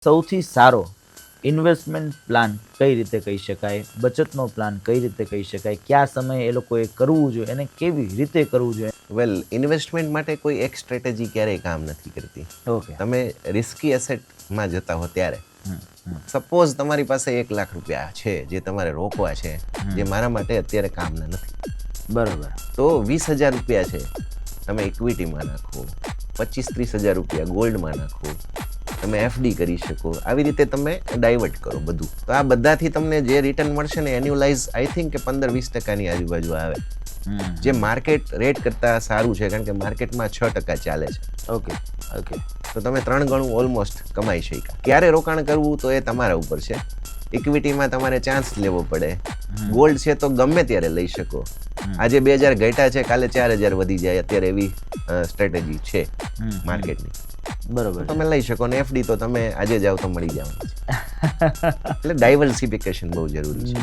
સૌથી સારો investment plan કઈ રીતે કહી શકાય, બચતનો પ્લાન કઈ રીતે કહી શકાય, કયા સમયે એ લોકોએ કરવું જોઈએ અને કેવી રીતે કરવું જોઈએ? વેલ, ઇન્વેસ્ટમેન્ટ માટે કોઈ એક સ્ટ્રેટેજી ક્યારેય કામ નથી કરતી. ઓકે. તમે રિસ્કી એસેટમાં જતા હો ત્યારે સપોઝ તમારી પાસે 1 લાખ રૂપિયા છે જે તમારે રોકવા છે, જે મારા માટે અત્યારે કામના નથી, બરોબર. તો 20,000 રૂપિયા છે તમે ઇક્વિટીમાં નાખો, 25-30,000 રૂપિયા ગોલ્ડમાં નાખો, તમે એફડી કરી શકો. આવી રીતે તમે ડાયવર્ટ કરો બધું. તો આ બધાથી તમને જે રિટર્ન મળશે ને એન્યુઅલાઇઝ આઈ થિંક કે 15-20% આજુબાજુ આવે, જે માર્કેટ રેટ કરતાં સારું છે, કારણ કે માર્કેટમાં 6% ચાલે છે. Okay okay. તો તમે 3 ગણું ઓલમોસ્ટ કમાઈ શક્યા. ક્યારે રોકાણ કરવું તો એ તમારા ઉપર છે. ઇક્વિટીમાં તમારે ચાન્સ લેવો પડે. ગોલ્ડ છે તો ગમે ત્યારે લઈ શકો. આજે 2,000 ઘટ્યા છે, કાલે 4,000 વધી જાય, અત્યારે એવી સ્ટ્રેટેજી છે માર્કેટની. બરોબર. તમે લઈ શકો. ને એફડી તો તમે આજે જાઓ તો મળી જવાનું છે. એટલે ડાયવર્સિફિકેશન બહુ જરૂરી છે.